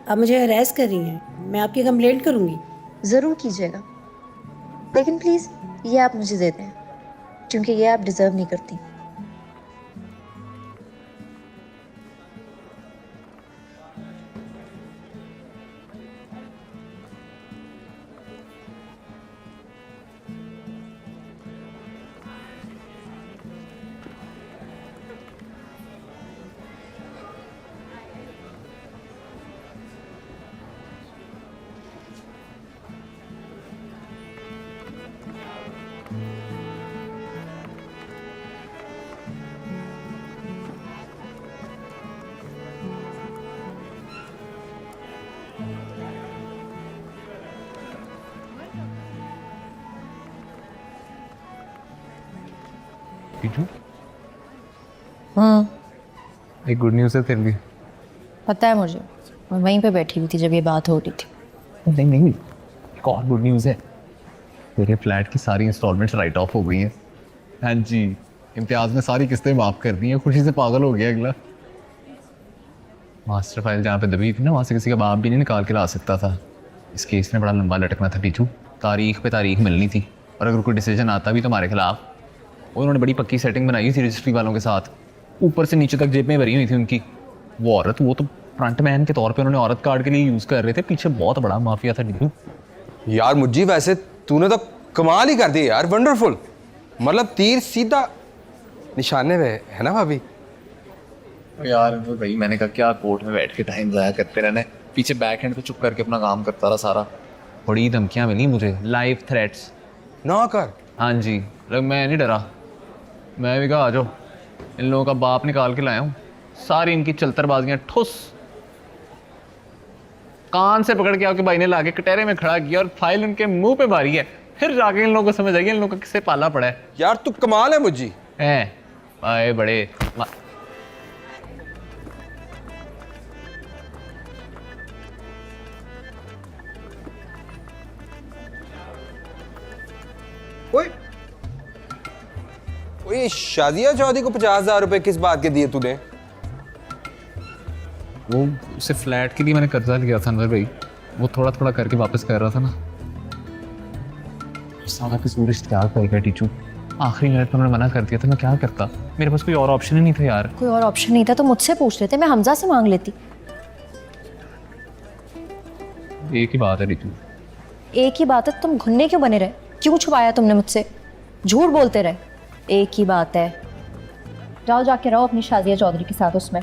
आप मुझे हरास कर रही हैं, मैं आपकी कंप्लेंट करूंगी। ज़रूर कीजिएगा, लेकिन प्लीज़ ये आप मुझे दे दें, क्योंकि ये आप डिज़र्व नहीं करती। टीचू हम्म, एक गुड न्यूज़ है तेरे लिए। पता है मुझे, मैं वहीं पे बैठी हुई थी जब ये बात हो रही थी। नहीं नहीं, एक और गुड न्यूज़ है। तेरे फ्लैट की सारी इंस्टॉलमेंट्स राइट ऑफ हो गई हैं। हाँ जी, इम्तियाज़ ने सारी किस्तें माफ़ कर दी हैं। खुशी से पागल हो गया अगला। मास्टर फाइल जहाँ पे दबी थी ना, वहाँ से किसी का बाप भी नहीं निकाल के ला सकता था। इस केस में बड़ा लंबा लटकना था टीचू। तारीख पे तारीख मिलनी थी, और अगर कोई डिसीजन आता भी तुम्हारे खिलाफ। उन्होंने बड़ी पक्की सेटिंग बनाई थी रजिस्ट्री वालों के साथ, ऊपर से नीचे तक जेब में भरी हुई थी उनकी। वो औरत, वो तो फ्रंट मैन के तौर पे उन्होंने औरत कार्ड के लिए यूज़ कर रहे थे, पीछे बहुत बड़ा माफिया था टीचू। यार मुझी, वैसे तूने तो कमाल ही कर दी यार, वंडरफुल। मतलब तीर सीधा निशाने पे है ना भाभी। यार वो भाई, मैंने कहा क्या कोर्ट में बैठ के टाइम ज़ाया करते रहने, पीछे बैक हैंड पे चुप करके अपना काम करता रहा सारा। बड़ी धमकियाँ मिली मुझे, लाइव थ्रेट्स। ना कर। हाँ जी, लेकिन मैं नहीं डरा। मैं भी कहा आ जाओ, इन लोगों का बाप निकाल के लाया हूँ। सारी इनकी चलतरबाजियाँ ठुस कान से पकड़ के आपके भाई ने लाके कटहरे में खड़ा किया, और फाइल उनके मुंह पे मारी है। फिर जाके इन लोगों को समझ आएगी इन लोगों का किससे पाला पड़ा है। यार तू कमाल है मुझी। हैं आए बड़े ओए ओए, शादिया चौधरी को 50,000 रुपए किस बात के दिए तूने? वो उसे फ्लैट के लिए मैंने कर्जा लिया था अनवर भाई, वो थोड़ा थोड़ा करके वापस कर रहा था ना। सारा कसूर इश्तियाक करेगा टीचू। आखिरी मिनट में उन्होंने मना कर दिया था, मैं क्या करता? मेरे पास कोई और ऑप्शन ही नहीं था यार। कोई और ऑप्शन नहीं था तो मुझसे पूछ लेते, मैं हमजा से मांग लेती। एक ही बात है टीचू। एक ही बात है, तुम घुन्ने क्यों बने रहे? क्यों छुपाया तुमने मुझसे? झूठ बोलते रहे। एक ही बात है, जाओ जाके रहो अपनी शादिया चौधरी के साथ उसमें।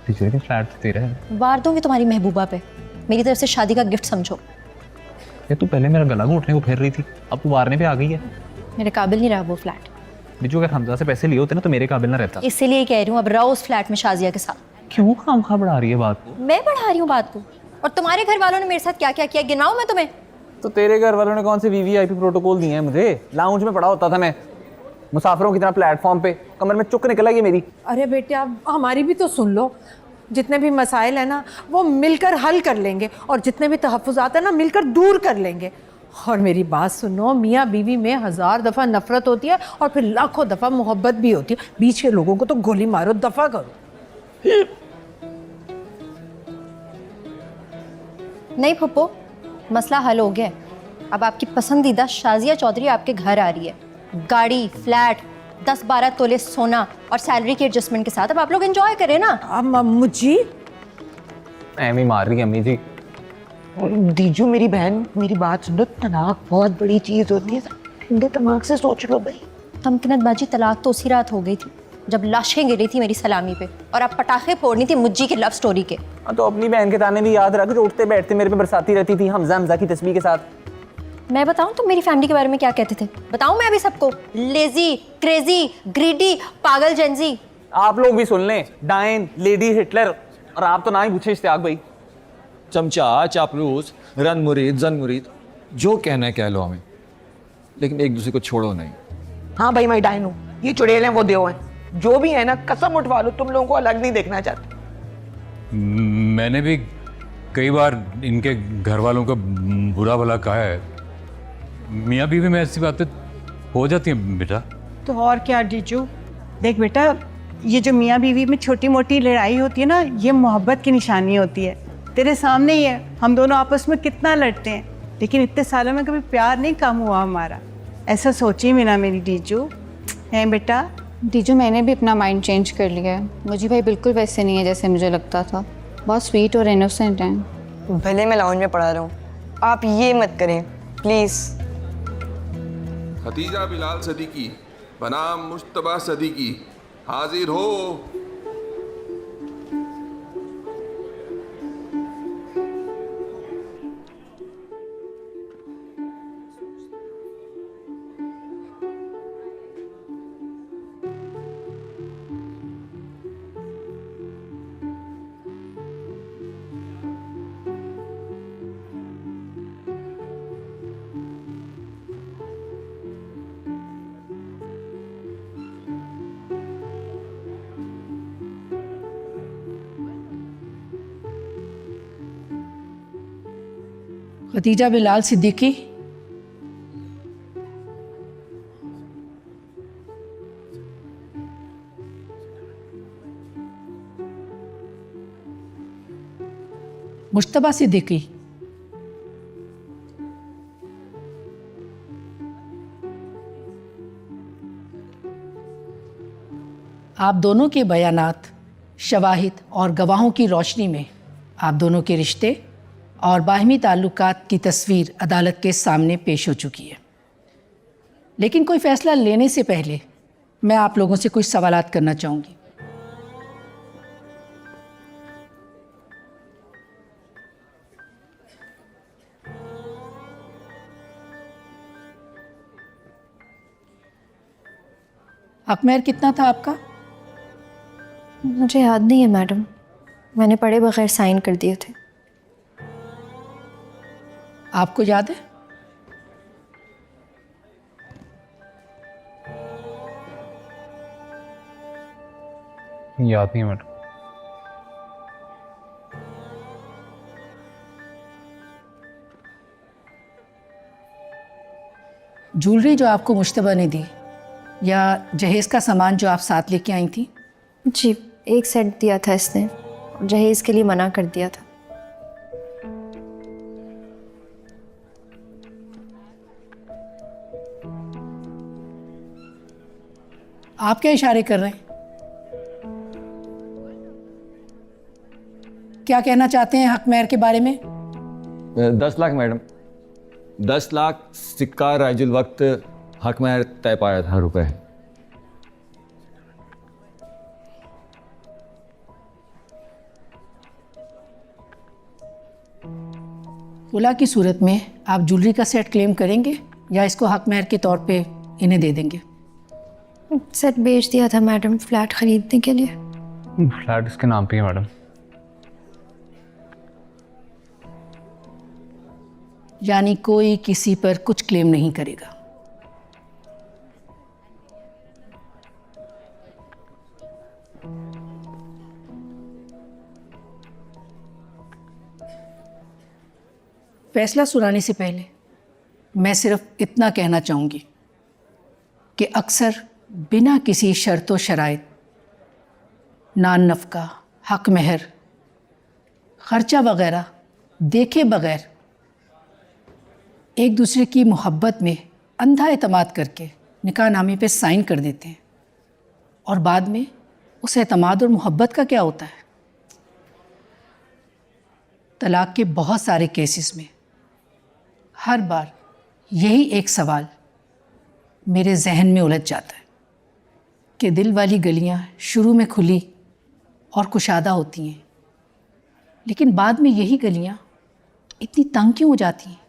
टीचर के फ्लैट तो तेरा है। वार दूंगी तुम्हारी महबूबा पे, मेरी तरफ से शादी का गिफ्ट समझो। ये तू पहले मेरा गला घोटने को फिर रही थी, अब तू वारने पे आ गई है। मेरे काबिल नहीं रहा वो फ्लैट। बिजू, अगर हमजा से पैसे लिए होते ना तो मेरे काबिल ना रहता। इसीलिए कह रही हूँ, अब रहो उस फ्लैट में शाजिया के साथ। क्यों खामखा बढ़ा रही है बात को? मैं बढ़ा रही हूँ बात को? और तुम्हारे घर वालों ने मेरे साथ क्या क्या किया गिनवाऊं मैं तुम्हें? तो तेरे घर वालों ने कौन से वीवीआईपी प्रोटोकॉल दिए हैं मुझे? लाउंज में पड़ा होता था मैं, मुसाफिरों की तरह प्लेटफॉर्म पे, कमर में चुक निकल आई मेरी। अरे बेटे, आप हमारी भी तो सुन लो। जितने भी मसाइल हैं ना, वो मिलकर हल कर लेंगे, और जितने भी तहफ़्फ़ुज़ात हैं ना, मिलकर दूर कर लेंगे। और मेरी बात सुनो, मियाँ बीवी में 1000 दफ़ा नफ़रत होती है और फिर लाखों दफ़ा मोहब्बत भी होती है। बीच के लोगों को तो गोली मारो, दफ़ा करो। नहीं फुप्पो, मसला हल हो गया है। अब आपकी पसंदीदा शाजिया चौधरी आपके घर आ रही है, गाड़ी, फ्लैट, 10-12 तोले सोना और सैलरी के एडजस्टमेंट के साथ। अब आप लोग एंजॉय करें ना। अब मुझी एम ही मार रही है अम्मी जी। दीजू मेरी बहन, मेरी बात सुनो, तलाक बहुत बड़ी चीज होती है, ठंडे दिमाग से सोच लो भाई। तमकिनत बाजी, तलाक तो उसी रात हो गई थी जब लाशें गिरी थी मेरी सलामी पे, और आप पटाखे फोड़नी थी मुज्जी की लव स्टोरी के। हाँ, तो अपनी बहन के ताने भी याद रख जो उठते बैठते मेरे पे बरसाती रहती थी हमजा हमजा की तस्वीर के साथ। मैं बताऊं तुम मेरी फैमिली के बारे में क्या कहते थे? बताऊं मैं अभी सबको? लेजी, क्रेजी, ग्रीडी, पागल जेंजी। आप लोग भी सुन लें, डायन, लेडी हिटलर, और आप तो ना ही पूछे इश्तियाक भाई। चमचा, चापलूस, रन मुरीद, जन मुरीद, जो कहना है कह लो हमें, लेकिन एक दूसरे को छोड़ो नहीं। हाँ भाई, मैं डायन हूँ, ये चुड़ैल हैं, वो देव हैं, जो भी है ना, कसम उठवा लो, तुम लोगों को अलग नहीं देखना चाहते। मैंने भी कई बार इनके घर वालों का बुरा भला कहा है। मियाँ बीवी में ऐसी बातें हो जाती हैं बेटा। तो और क्या जीजू, देख बेटा, ये जो मियाँ बीवी में छोटी मोटी लड़ाई होती है ना, ये मोहब्बत की निशानी होती है। तेरे सामने ही है, हम दोनों आपस में कितना लड़ते हैं, लेकिन इतने सालों में कभी प्यार नहीं कम हुआ हमारा। ऐसा सोची भी ना मेरी डीजू। हैं बेटा? डीजू, मैंने भी अपना माइंड चेंज कर लिया है। मुझे भाई बिल्कुल वैसे नहीं है जैसे मुझे लगता था। बहुत स्वीट और इनोसेंट हैं। भले मैं लाउंज में पढ़ा रहा हूँ, आप ये मत करें प्लीज़। खतीजा बिलाल सदीकी बनाम मुश्तबा सदीकी, हाजिर हो। खतीजा बिलाल सिद्दीकी, मुश्तबा सिद्दीकी, आप दोनों के बयानात, शवाहिद और गवाहों की रोशनी में आप दोनों के रिश्ते और बाहमी ताल्लुकात की तस्वीर अदालत के सामने पेश हो चुकी है। लेकिन कोई फ़ैसला लेने से पहले मैं आप लोगों से कुछ सवालात करना चाहूँगी। हकमहर कितना था आपका? मुझे याद नहीं है मैडम, मैंने पढ़े बगैर साइन कर दिए थे। आपको याद है? याद नहीं है मैडम। ज्वेलरी जो आपको मुश्तबा ने दी या जहेज़ का सामान जो आप साथ लेके आई थी? जी, एक सेट दिया था इसने, जहेज़ के लिए मना कर दिया था। आप क्या इशारे कर रहे हैं? क्या कहना चाहते हैं हकमहर के बारे में? 10 लाख मैडम, 10 लाख सिक्का राजुल वक्त हकमहर तय पाया था रुपए। खुला की सूरत में आप ज्वेलरी का सेट क्लेम करेंगे या इसको हकमहर के तौर पे इन्हें दे देंगे? सेट बेच दिया था मैडम फ्लैट खरीदने के लिए। फ्लैट इसके नाम पे है मैडम। यानी कोई किसी पर कुछ क्लेम नहीं करेगा। फैसला सुनाने से पहले मैं सिर्फ इतना कहना चाहूँगी कि अक्सर बिना किसी शर्त व शराइत नान नफ़का, हक महर, ख़र्चा वग़ैरह देखे बग़ैर एक दूसरे की मोहब्बत में अंधा एतमाद करके निकाहनामे पे साइन कर देते हैं और बाद में उस एतमाद और मोहब्बत का क्या होता है? तलाक़ के बहुत सारे केसेस में हर बार यही एक सवाल मेरे जहन में उलझ जाता है कि दिल वाली गलियां शुरू में खुली और कुशादा होती हैं, लेकिन बाद में यही गलियां इतनी तंग क्यों हो जाती हैं?